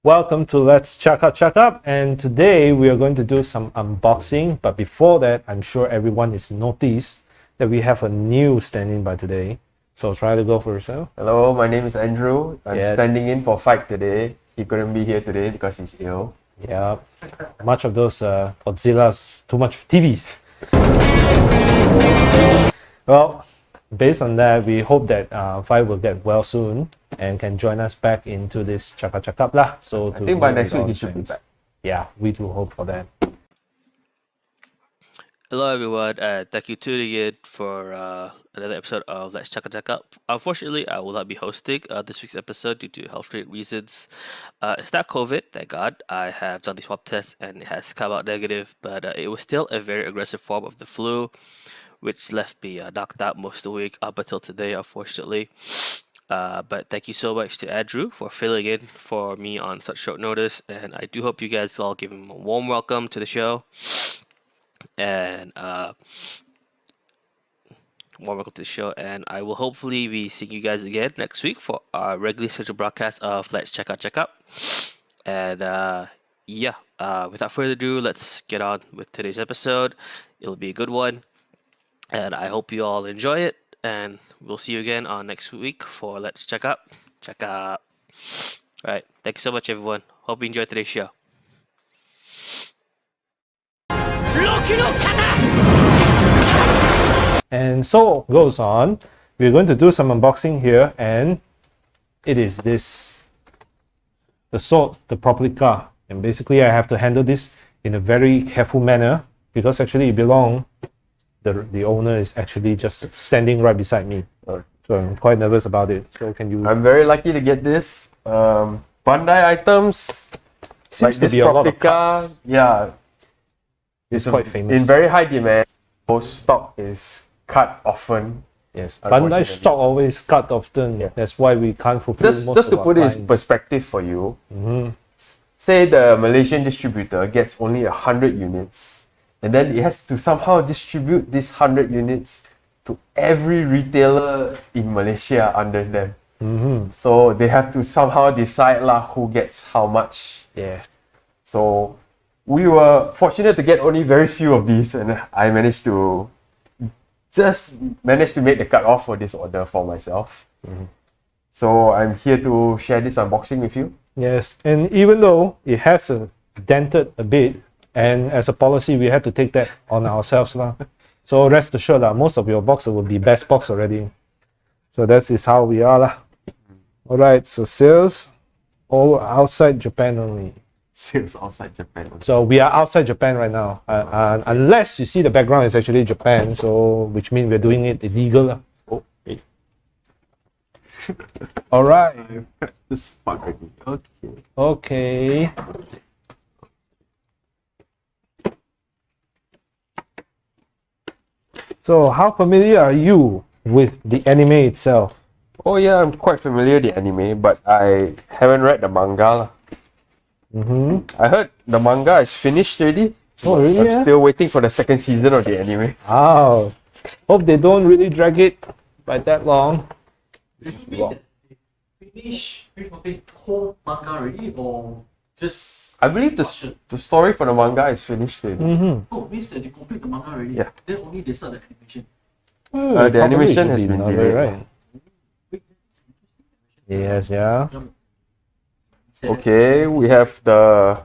Welcome to Let's Cakap-Cakap, and today we are going to do some unboxing. But before that, I'm sure everyone has noticed that we have a new standing by today. So try to go for yourself. Hello, my name is Andrew. I'm standing in for Fight today. He couldn't be here today because he's ill. Yeah, much of those Godzilla's too much TVs. Well, based on that, we hope that Fight will get well soon and can join us back into this Cakap-Cakap lah. So I think by next week he should be back. Yeah, we do hope for that. Hello everyone, thank you for tuning in for another episode of Let's Cakap-Cakap. Unfortunately, I will not be hosting this week's episode due to health-related reasons. It's not COVID, thank God. I have done the swab test and it has come out negative, but it was still a very aggressive form of the flu, which left me knocked out most of the week up until today, unfortunately. But thank you so much to Andrew for filling in for me on such short notice, and I do hope you guys all give him a warm welcome to the show. And warm welcome to the show, and I will hopefully be seeing you guys again next week for our regularly scheduled broadcast of Let's Cakap-Cakap. And without further ado, let's get on with today's episode. It'll be a good one, and I hope you all enjoy it, and we'll see you again on next week for Let's Cakap-Cakap. Alright, thank you so much everyone. Hope you enjoyed today's show. And so goes on. We're going to do some unboxing here, and it is this, the sword, the PROPLICA. And basically I have to handle this in a very careful manner because actually it belongs, the owner is actually just standing right beside me. So I'm quite nervous about it. So can you... I'm very lucky to get this. Bandai items, Seems like to this be a lot of PROPLICA, yeah. It's quite famous. In very high demand. Most stock is cut often. Yes, Bandai stock always cut often. Yeah. That's why we can't fulfill just to put it in perspective for you, say the Malaysian distributor gets only 100 units, and then it has to somehow distribute these 100 units to every retailer in Malaysia under them. So they have to somehow decide who gets how much. Yeah. So we were fortunate to get only very few of these, and I managed to make the cut-off for this order for myself. So I'm here to share this unboxing with you. Yes, and even though it has dented a bit, and as a policy we have to take that on ourselves lah. So rest assured most of your boxes will be best box already. So that is how we are lah. Alright, so sales all outside Japan only. Sales outside Japan. So we are outside Japan right now, unless you see the background is actually Japan, so which means we're doing it illegal. Oh, wait. All right. This part already. Okay. Okay. So how familiar are you with the anime itself? Oh yeah, I'm quite familiar with the anime, but I haven't read the manga. I heard the manga is finished already. Oh really? I'm still waiting for the second season of the anime. Wow. Hope they don't really drag it by that long. Finish the whole manga already, or just... I believe the story for the manga is finished already. Oh, means that they complete the manga already. Yeah. Then only they start the animation. The animation has been delayed. right. Yes, yeah. Okay, we have the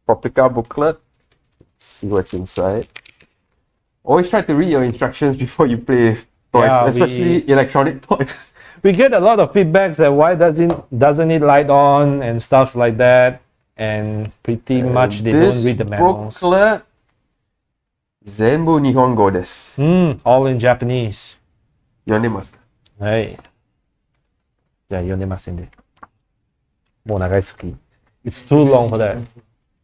PROPLICA booklet. Let's see what's inside. Always try to read your instructions before you play with toys, especially electronic toys. We get a lot of feedbacks that why doesn't it light on and stuff like that, and pretty much they don't read the manuals. Booklet, Zenbu Nihongo desu. All in Japanese. Yonemasu ka? Hey. じゃあ読んでませんで。もう長い好き. It's too long for that.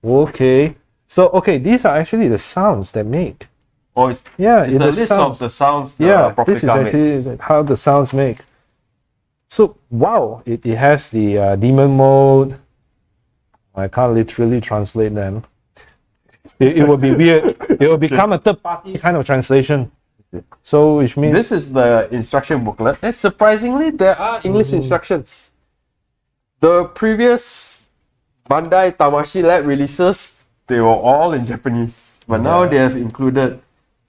Okay. So, okay, these are actually the sounds they make. Oh, it's the list sounds. of the sounds the This is PROPLICA actually makes. how the sounds make. So, wow, it has the demon mode. I can't literally translate them. It will be weird. It will become a third-party kind of translation. So, which means... This is the instruction booklet. And surprisingly, there are English instructions. The previous Bandai Tamashii Lab releases, they were all in Japanese. But now they have included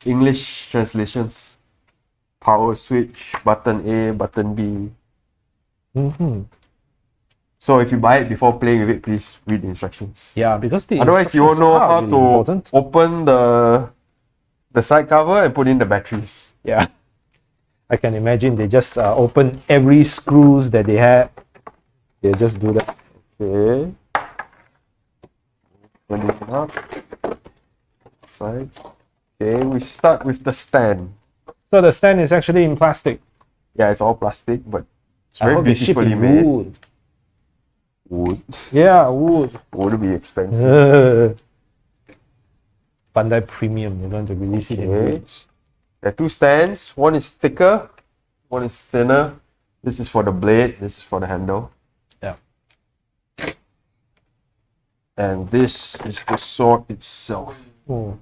English translations. Power switch, button A, button B. So if you buy it before playing with it, please read the instructions. Yeah, because the Otherwise, you won't know instructions are how really to important. open the side cover and put in the batteries. Yeah, I can imagine they just open every screws that they had. They just do that. Okay. Open it up. Sides. Okay, we start with the stand. So the stand is actually in plastic. Yeah, it's all plastic, but it's I very hope they ship beautifully in made. wood. Wood. Yeah, wood. Would be expensive. Bandai Premium. They're going to release it in Okay. wood. There are two stands. One is thicker, one is thinner. This is for the blade, this is for the handle. Yeah. And this is the sword itself. Oh.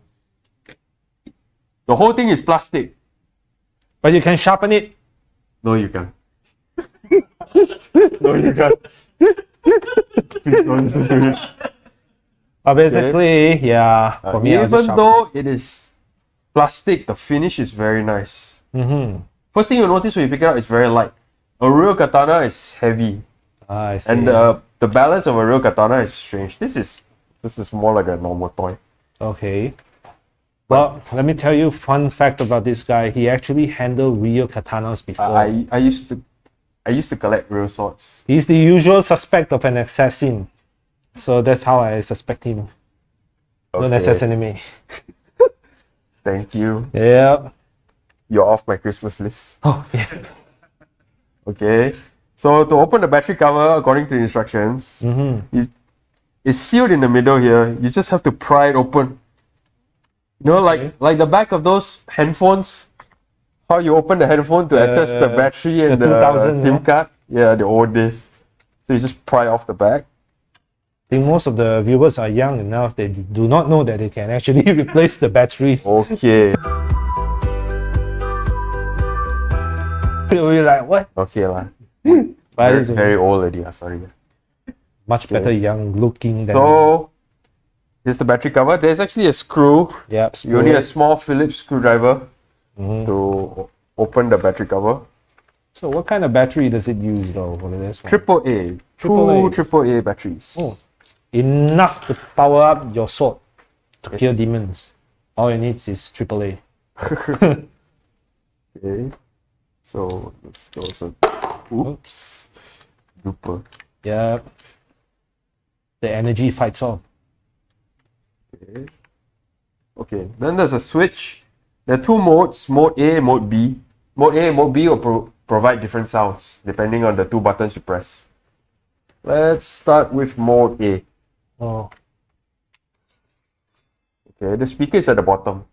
The whole thing is plastic. But you can sharpen it. No, you can't. No, you can't. Please don't listen to it. Basically, yeah. For me, I'll just Even sharpen though it is plastic, the finish is very nice. First thing you notice when you pick it up, it's very light. A real katana is heavy, I see. and the balance of a real katana is strange. This is more like a normal toy. Okay. Well, let me tell you fun fact about this guy. He actually handled real katanas before. I used to collect real swords. He's the usual suspect of an assassin. So that's how I suspect him. Don't Okay. assassinate me. Thank you. Yeah. You're off my Christmas list. Oh, yeah. Okay. So to open the battery cover, according to the instructions, it's sealed in the middle here. You just have to pry it open. You know, like the back of those handphones, how you open the handphone to access the battery and the the 2000, SIM no? card. Yeah, the old days. So you just pry off the back. I think most of the viewers are young enough. They do not know that they can actually replace the batteries. Okay. They'll be like, what? Okay lah. But Very, it's very old already. Sorry. much better young looking than... So here's the battery cover. There's actually a screw. yeah, You need a small Phillips screwdriver to open the battery cover. So what kind of battery does it use though for this one? AAA. AAA. Two AAA batteries. Oh, enough to power up your sword to kill demons. All it needs is AAA. Okay. So let's go. So, oops. Duper. Yeah. The energy fights off. Okay. Okay. Then there's a switch. There are two modes, mode A and mode B. Mode A and mode B will provide different sounds depending on the two buttons you press. Let's start with mode A. Oh, Okay, the speaker is at the bottom.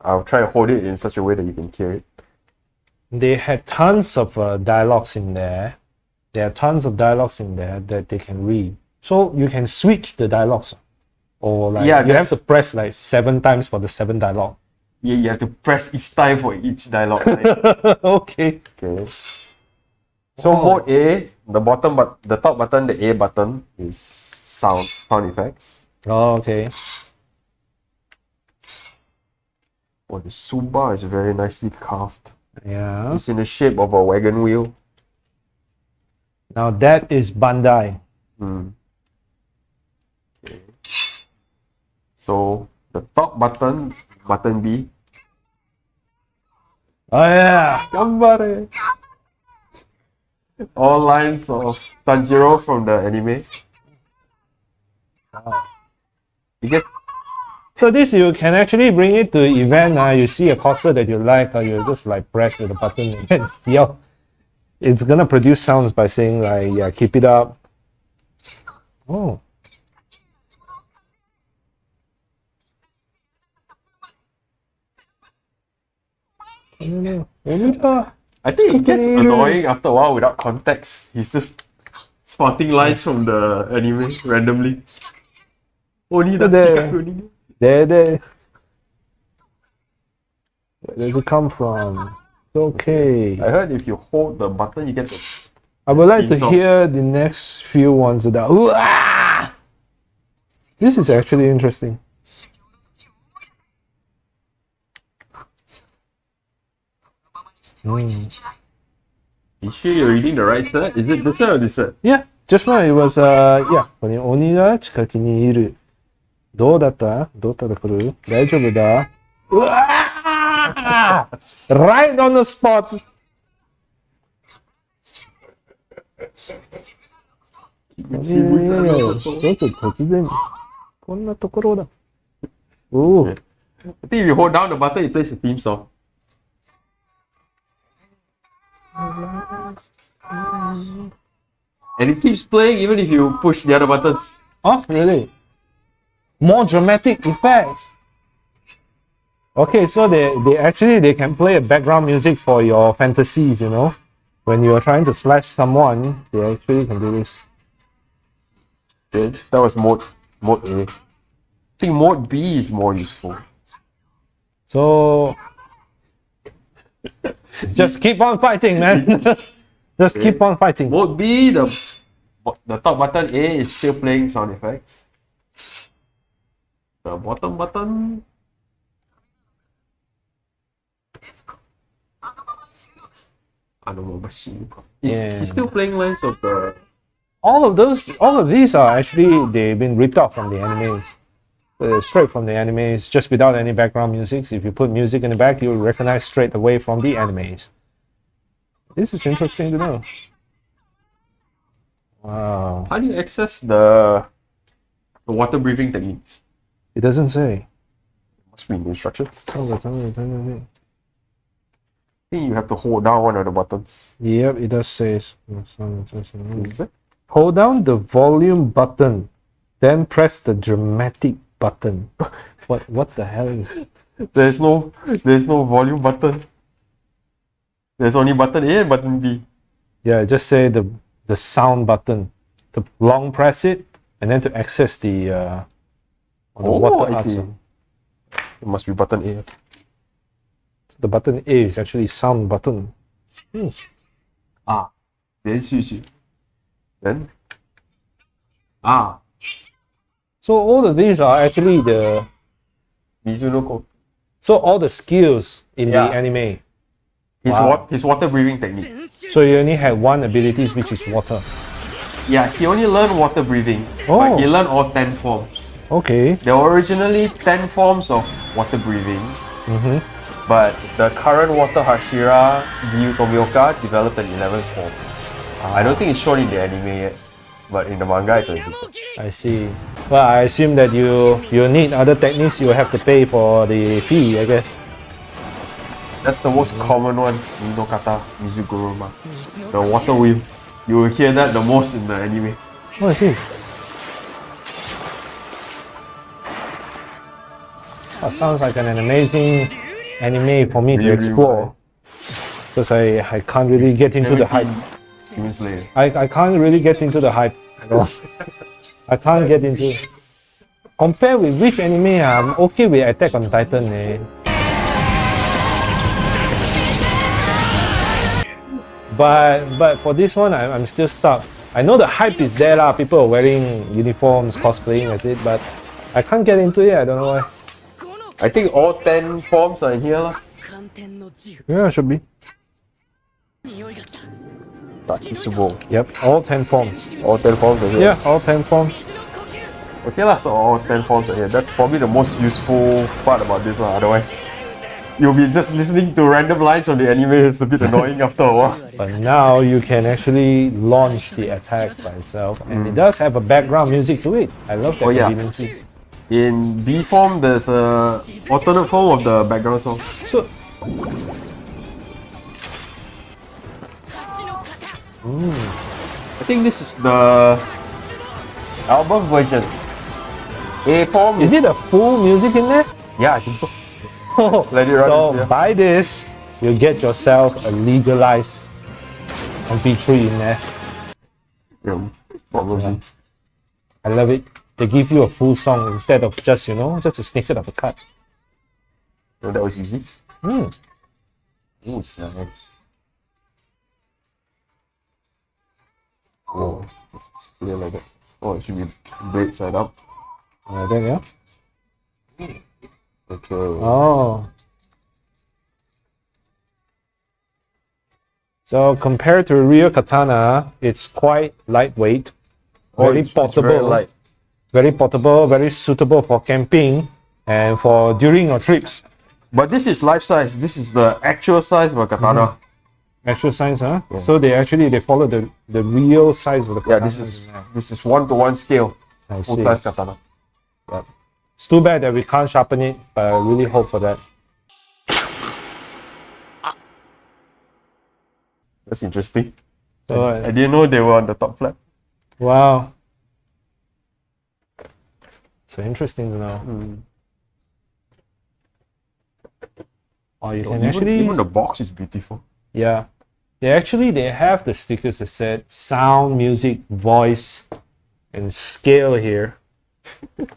I'll try to hold it in such a way that you can hear it. they had tons of dialogues in there. There are tons of dialogues in there that they can read. So you can switch the dialogues. Or like Yeah, you have to that's- press like 7 times for the 7 dialogue. Yeah, you have to press each time for each dialogue. Right? Okay. Okay. So mode A, the top button, the A button is sound effects. Oh, okay. Oh, the Suba is very nicely carved. Yeah. It's in the shape of a wagon wheel. Now that is Bandai. Okay. So the top button, button B. Oh yeah. Gambare. All lines of Tanjiro from the anime. You get So this you can actually bring it to event. You see a concert that you like, or you just like press the button and yell. It's gonna produce sounds by saying like, yeah, keep it up. Oh. I think it gets annoying after a while without context. He's just spouting lines from the anime randomly. Only the There. There. Where does it come from? Okay. I heard if you hold the button, you get the. I would like to theme song. hear the next few ones. That This is actually interesting. You sure you're reading the right set? Is it this one or this set? Yeah, just now it was yeah. ここに鬼が近くにいる。どうだった？どうだった来る？大丈夫だ？うわー Right on the spot. どうぞ突然。こんなところだ。おお。I think if you hold down the button, it plays the theme song. And it keeps playing even if you push the other buttons. Oh, really? More dramatic effects. Okay, so they actually they can play a background music for your fantasies, you know. When you are trying to slash someone, they actually can do this. Okay, that was mode A. I think mode B is more useful. So just keep on fighting, man. Just keep on fighting. Mode B, the top button A is still playing sound effects. The bottom button. He's still playing lines of the. All of these are actually they've been ripped off from the animes. Straight from the animes, just without any background music. If you put music in the back, you'll recognize straight away from the animes. This is interesting to know. Wow. How do you access the water breathing techniques? It doesn't say. Must be in the instructions. I Yep, think you have to hold down one of the buttons. it does say. Is it? Hold down the volume button, then press the dramatic button. What the hell is? There's no volume button. There's only button A and button B. Yeah, just say the sound button. To long press it, and then to access the water I see. arts. It must be button A. The button A is actually sound button. Then switch. Then So all of these are actually the Mizunoko. so all the skills in Yeah. the anime. His Wow. his water breathing technique. So you only had one ability, which is water. Yeah, he only learned water breathing, Oh. but he learned all 10 forms. Okay. There were originally 10 forms of water breathing, Mm-hmm. but the current water Hashira, Ryu Tomioka, developed an 11th form. I don't think it's shown in the anime yet, but in the manga it's already. I see. Well, I assume that you need other techniques. You have to pay for the fee, I guess. That's the most common one, Nido Kata, Mizuguruma. The water wheel. You will hear that the most in the anime. Oh, I see. That sounds like an amazing anime for me to Really, explore. Because I can't really get into the hype. Demon Slayer. I can't really get into the hype at all. I can't get into. Compare with which anime, I'm okay with Attack on Titan. But for this one, I'm still stuck. I know the hype is there lah. People are wearing uniforms, cosplaying as it, but I can't get into it. I don't know why. I think all 10 forms are in here lah. Yeah, it should be. Takisubo. Yep, all 10 forms. All 10 forms are here. Yeah, all 10 forms. Okay lah, so all 10 forms are here. That's probably the most useful part about this lah. Otherwise, you'll be just listening to random lines from the anime. It's a bit annoying after a while. But now you can actually launch the attack by itself, and it does have a background music to it. I love that Oh, yeah. conveniency. In B form, there's a alternate form of the background song. So, I think this is the album version. A form is it a full music in there? Yeah, I think so. Let it run. So Yeah. buy this, you get yourself a legalized MP3 in there. Yeah, probably. I love it. They give you a full song instead of just, just a snippet of a cut. No, that was easy. Hmm. Oh, it's nice. Oh, just display like that. Oh, it should be blade side up. Like that, yeah? Okay. Oh. So compared to a real katana, it's quite lightweight, very it's portable, very light. very portable, very suitable for camping and for during your trips. But this is life size. This is the actual size of a katana. Actual size, huh? So they follow the real size of the katana. Yeah, this is 1-to-1 scale. I Full see. size katana. Yep. It's too bad that we can't sharpen it, but I really hope for that. That's interesting. So, I didn't know they were on the top flap. wow. So interesting to know. Oh, you can actually Even the box is beautiful. yeah. They have the stickers that said sound, music, voice, and scale here.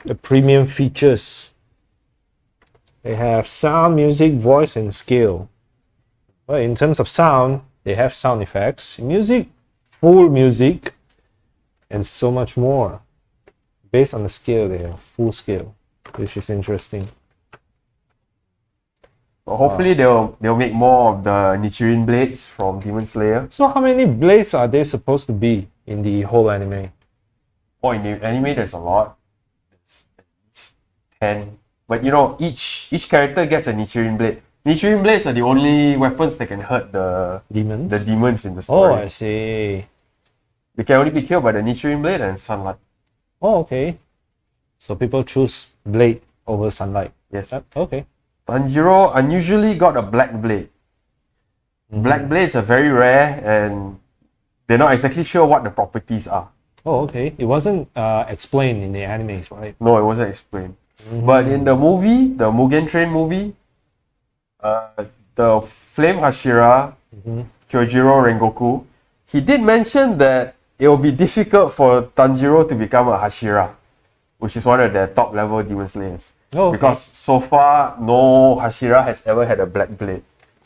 The premium features. They have sound, music, voice, and scale. Well, in terms of sound, they have sound effects, music, full music, and so much more. Based on the scale, they have full scale, which is interesting. But hopefully they'll make more of the Nichirin blades from Demon Slayer. So how many blades are there supposed to be in the whole anime? Oh, in the anime there's a lot. It's 10. But you know, each character gets a Nichirin blade. Nichirin blades are the only weapons that can hurt the Demons? demons in the Oh, story. I see. They can only be killed by the Nichirin blade and sunlight. Oh, okay. So people choose blade over sunlight. Yes. Yep, okay. Tanjiro unusually got a black blade. Black blades are very rare and they're not exactly sure what the properties are. Oh, okay. It wasn't explained in the animes, right? No, it wasn't explained. But in the movie, the Mugen Train movie, the Flame Hashira, Kyojiro Rengoku, he did mention that it will be difficult for Tanjiro to become a Hashira, which is one of the top level demon slayers. Oh, okay. Because so far, no Hashira has ever had a black blade.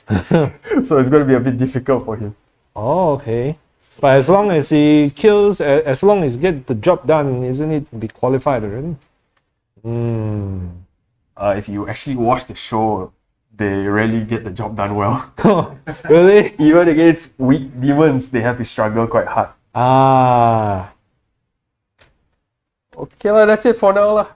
So it's going to be a bit difficult for him. Oh, okay. But as long as he kills, as long as he get the job done, isn't it be qualified already? If you actually watch the show, they rarely get the job done well. Really? Even against weak demons, they have to struggle quite hard. Ah. Okay, that's it for now.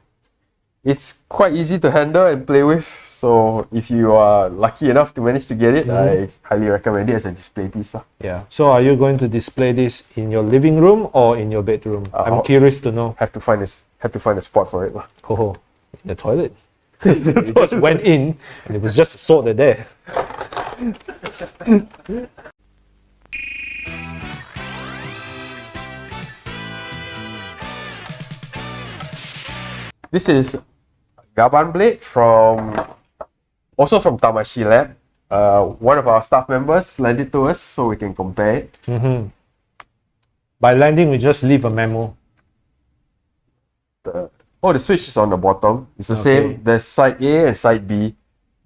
It's quite easy to handle and play with. So if you are lucky enough to manage to get it, I highly recommend it as a display piece. Yeah. So are you going to display this in your living room or in your bedroom? I'm curious to know. Have to find a spot for it. Oh, in the toilet. You just went in and it was just a sword there. This is Gaban blade also from Tamashi Lab. One of our staff members lent it to us so we can compare it. By landing, we just leave a memo. The switch is on the bottom. It's the same. There's side A and side B.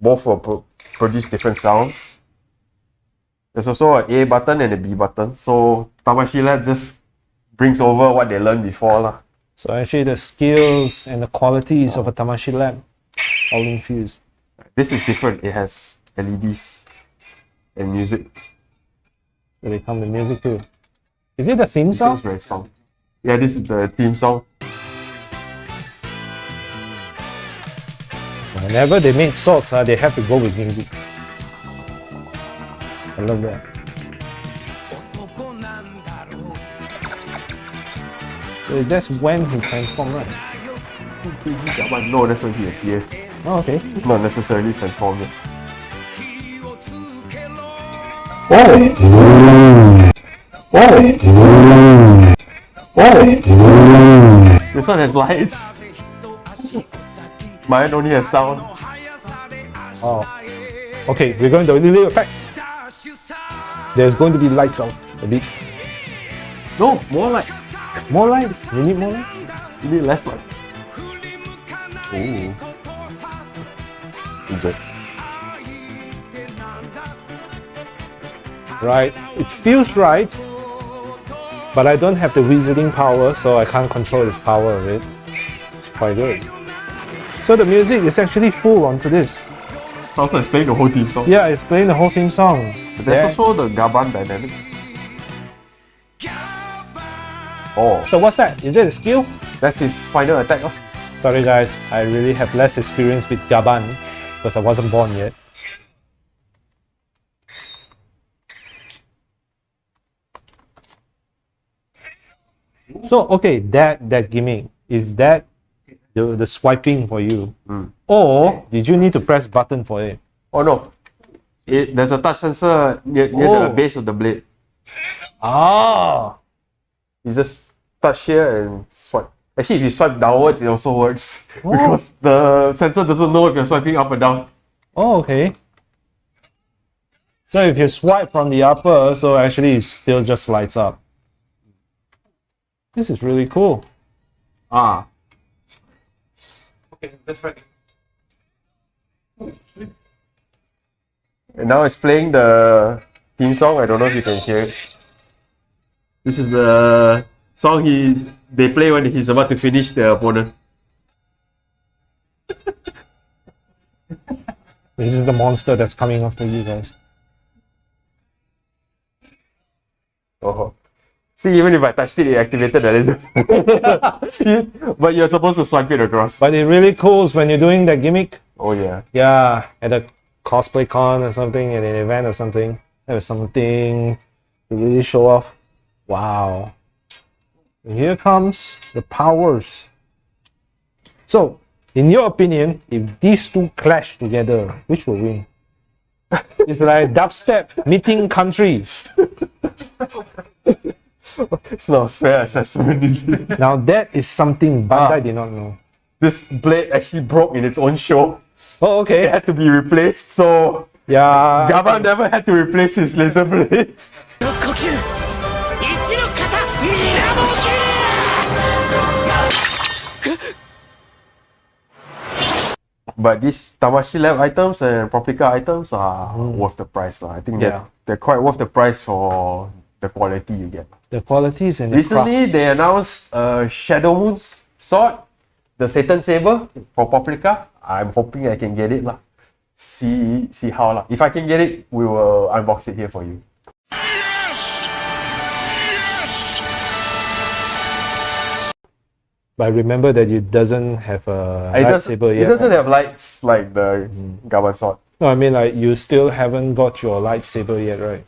Both will produce different sounds. There's also an A button and a B button. So Tamashi Lab just brings over what they learned before. So actually the skills and the qualities of a Tamashi Lab all infused. This is different. It has LEDs and music. So they come with music too. Is it the theme This song? is very sound. Yeah, this is the theme song. Whenever they make swords, they have to go with music. I love that. So that's when he transformed, right? No, that's when he appears. Oh, okay. Not necessarily transformed. This one has lights. Mine only has sound. Oh. Okay, we're going to leave it back. There's going to be lights out a bit. No, more lights. More lights? You need more lights? You need less light. Ooh. Enjoy. Right. It feels right, but I don't have the wizarding power, so I can't control this power of it. It's quite good. So the music is actually full onto this. Sounds like it's playing the whole theme song. Yeah, it's playing the whole theme song. But there's also the Gaban dynamic. Oh, So what's that? Is it a skill? that's his final attack. Oh. Sorry guys, I really have less experience with Gaban because I wasn't born yet. So okay, that gimmick, is that the swiping for you? Or did you need to press button for it? Oh no. There's a touch sensor near the base of the blade. Ah, You just touch here and swipe. Actually, if you swipe downwards, it also works. Because the sensor doesn't know if you're swiping up or down. oh okay. So if you swipe from the upper, so actually it still just lights up. This is really cool. Ah. Okay, that's right. And now it's playing the theme song. I don't know if you can hear it. This is the song they play when he's about to finish the opponent. This is the monster that's coming after you guys. Oh. See, even if I touched it, it activated the laser. But you're supposed to swipe it across. But it really cool when you're doing that gimmick. Oh yeah. Yeah, at a cosplay con or something, at an event or something. There was something to really show off. Wow. And here comes the powers. So, in your opinion, if these two clash together, which will win? It's like dubstep meeting countries. It's not a fair assessment, is it? Now that is something Bandai did not know. This blade actually broke in its own show. Oh, It okay. had to be replaced, so Yeah. Java never had to replace his laser blade. But these Tamashi Lab items and Proplica items are worth the price. I think Yeah. they're quite worth the price for the quality you get. The qualities and the Recently, they announced Shadow Moon's sword, the Satan Saber for Proplica. I'm hoping I can get it lah. See how lah. If I can get it, we will unbox it here for you. But remember that it doesn't have a It lightsaber yet. doesn't have lights like the Gaban sword. No, I mean like you still haven't got your lightsaber yet, right?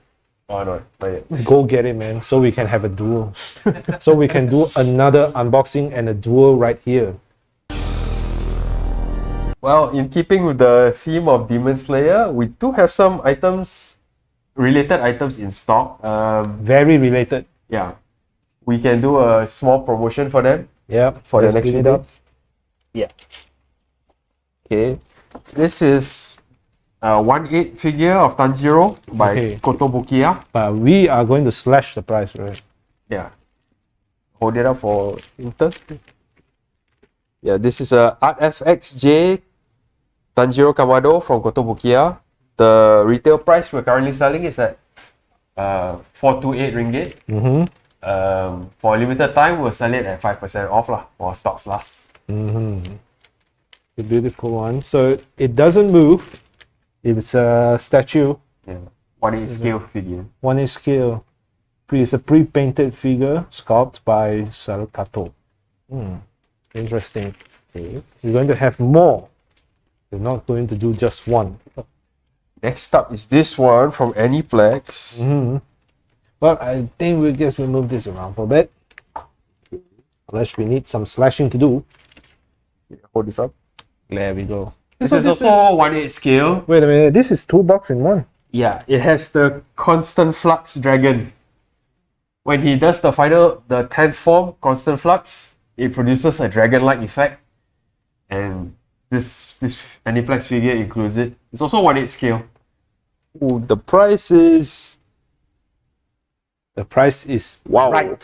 Oh no, not yet. Go get it, man, so we can have a duel. So we can do another unboxing and a duel right here. Well, in keeping with the theme of Demon Slayer, we do have some related items in stock. Very related. Yeah, we can do a small promotion for them. Yep. For the let's next build it video? up. Yeah. Okay. This is a 1/8 figure of Tanjiro by Okay. Kotobukiya. But we are going to slash the price, right? Yeah. Hold it up for Inter. Yeah, this is a Art FXJ Tanjiro Kamado from Kotobukiya. The retail price we're currently selling is at 428 ringgit. Mm-hmm. For a limited time, we'll sell it at 5% off lah, while stocks last. Mm-hmm. A beautiful one. So it doesn't move. It's a statue. Yeah. 1/8 scale figure. 1 scale. It's a pre-painted figure sculpted by Salkato. Interesting. Okay. We're going to have more. We're not going to do just one. Next up is this one from Aniplex. Mm-hmm. Well, I think we'll just move this around for a bit. Unless we need some slashing to do. Hold this up. There we go. This is also 1/8 scale. Wait a minute, this is 2 box in one. Yeah, it has the constant flux dragon. When he does the 10th form, constant flux, it produces a dragon-like effect. And this Aniplex figure includes it. It's also 1/8 scale. Ooh, the price is The price is wow. right.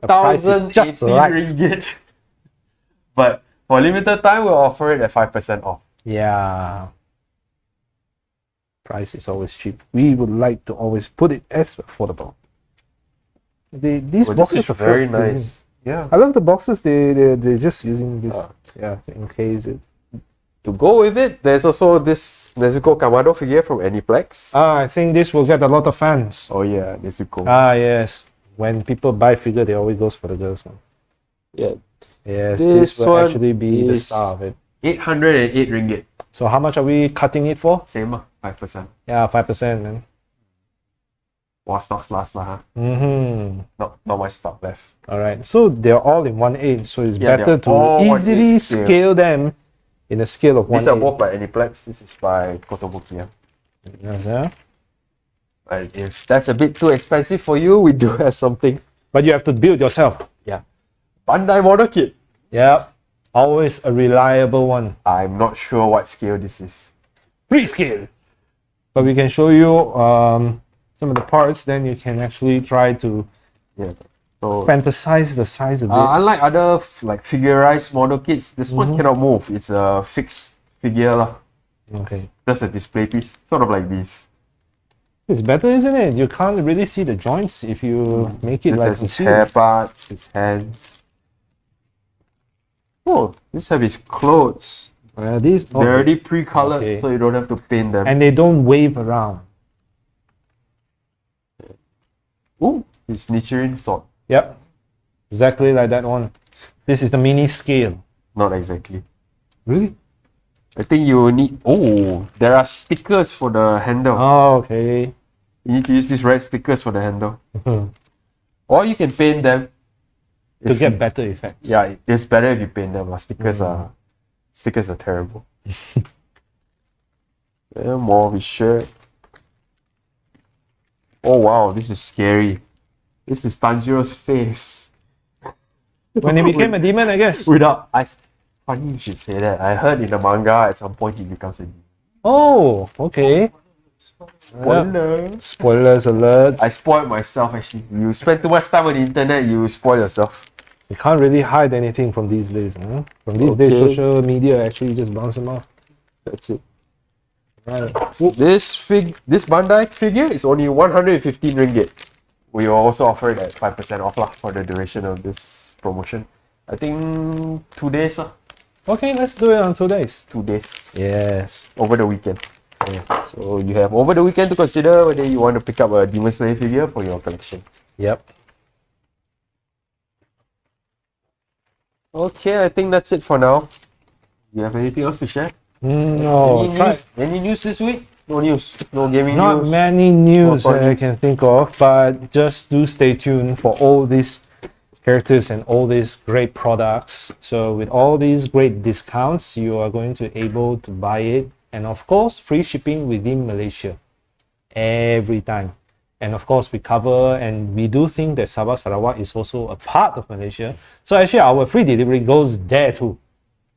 price is just 1,080 right. ringgit. But for limited time, we'll offer it at 5% off. Yeah. Price is always cheap. We would like to always put it as affordable. These Well, boxes this is are very filled with- nice. Yeah. I love the boxes. They're just using this. To encase it. To go with it, there's also this Nezuko Kamado figure from Aniplex. I think this will get a lot of fans. Oh yeah, Nezuko. Yes. When people buy figure, they always goes for the girls one. Yeah. Yes, This this will one actually be the is- star of it. 808 ringgit. So how much are we cutting it for? Same 5%. Yeah, 5%, man. While stocks last lah. Not much stock left. All right. So they're all in 1/8. So it's Yeah, better they're all to 1/8 easily scale. scale them in a scale of 1/8. These are both by Aniplex. This is by Kotobuki. Yes, yeah. But if that's a bit too expensive for you, we do have something. But you have to build yourself. Yeah. Bandai model kit. Yeah. Always a reliable one. I'm not sure what scale this is. Free scale. But we can show you some of the parts. Then you can actually try to Yeah. So fantasize the size of it. unlike other like figurized model kits, this one cannot move. It's a fixed figure lah. Okay. Just a display piece, sort of like this. It's better, isn't it? You can't really see the joints if you make it This like has a his seal. hair parts, his hands. Oh, this have his clothes. These They're already pre-colored, Okay. so you don't have to paint them. and they don't wave around. Ooh, his Nichirin sword. Yep. Exactly like that one. This is the mini scale. Not exactly. Really? I think you need. Oh, there are stickers for the handle. Oh, okay. You need to use these red stickers for the handle, to or you can paint them. If get you- better effects. Yeah, it's better if you paint them. Stickers are terrible. Yeah, more of his shirt. Oh wow, this is scary. This is Tanjiro's face. When he became a demon, I guess. Without funny you should say that. I heard in the manga at some point he becomes a demon. Oh, okay. Spoiler. Spoilers alert. I spoiled myself actually. You spend too much time on the internet, you spoil yourself. You can't really hide anything from these days. Huh? From these days, Okay. social media actually just bounce them off. That's it. Right. This Bandai figure is only 115 ringgit. We will also offer it at 5% off lah for the duration of this promotion. I think 2 days lah. Okay, let's do it on 2 days. 2 days Yes. over the weekend. So you have over the weekend to consider whether you want to pick up a Demon Slayer figure for your collection. Yep. Okay, I think that's it for now. You have anything else to share? No, Any news this week? No news. No gaming not news. many news Or that I news. can think of, but just do stay tuned for all these characters and all these great products. So with all these great discounts, you are going to able to buy it, and of course, free shipping within Malaysia every time. And of course, we cover and we do think that Sabah Sarawak is also a part of Malaysia. So actually, our free delivery goes there too.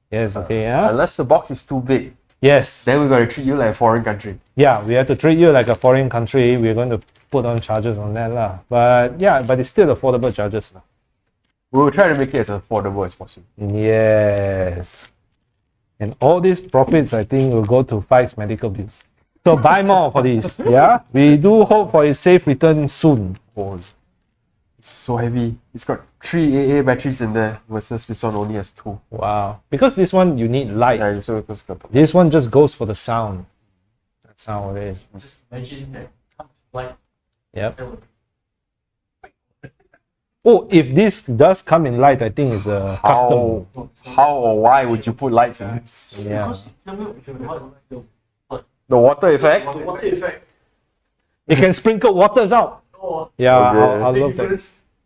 Yes. Okay. Yeah. Unless the box is too big, Yes. then we're going to treat you like a foreign country. Yeah, we have to treat you like a foreign country. We're going to put on charges on that lah. But yeah, but it's still affordable charges lah. We will try to make it as affordable as possible. Yes. And all these profits, I think, will go to Fikes medical bills. So buy more for these. Yeah, we do hope for a safe return soon. Oh, it's so heavy. It's got 3 AA batteries in there versus this one only has 2. Wow. Because this one you need light. Yeah, so it's got This one just goes for the sound. That's how it is. Just imagine that comes like Yep. that would Oh, if this does come in light, I think it's a custom. how or why would you put lights in this? Yeah. Because tell me what The water effect? the water effect. It can sprinkle waters out. Oh, Yeah, Okay. I'll love that.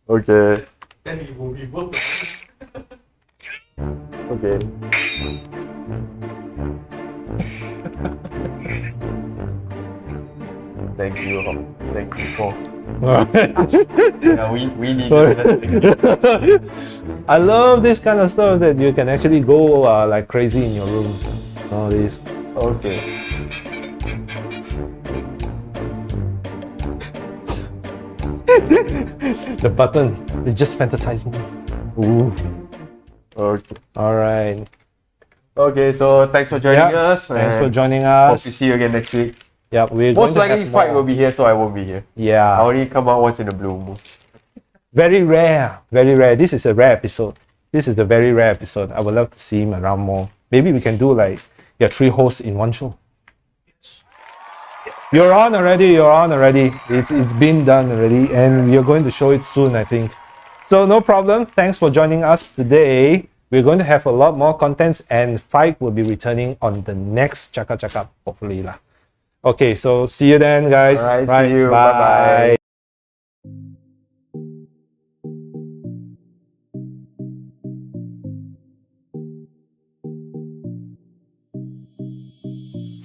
Okay. then it will be worth it. Okay. Thank you. Thank you for. Yeah, we need that. I love this kind of stuff that you can actually go like crazy in your room. All this. Okay. The button is just fantasizing. Ooh. Okay. All right. Okay, so thanks for joining Yeah, us. Thanks for and joining Hope us. to see you again next week. Yeah, we're Most going to likely have Fight more. will be here, so I won't be here. I Yeah. only come out once in a blue moon. Very rare, very rare. This is a rare episode. This is the very rare episode. I would love to see him around more. Maybe we can do like 3 hosts in one show. You're on already. It's been done already, and you're going to show it soon, I think. So no problem. Thanks for joining us today. We're going to have a lot more contents, and Fight will be returning on the next Cakap-Cakap, hopefully lah. Okay, so see you then, guys. All right, see you. Bye. Bye-bye.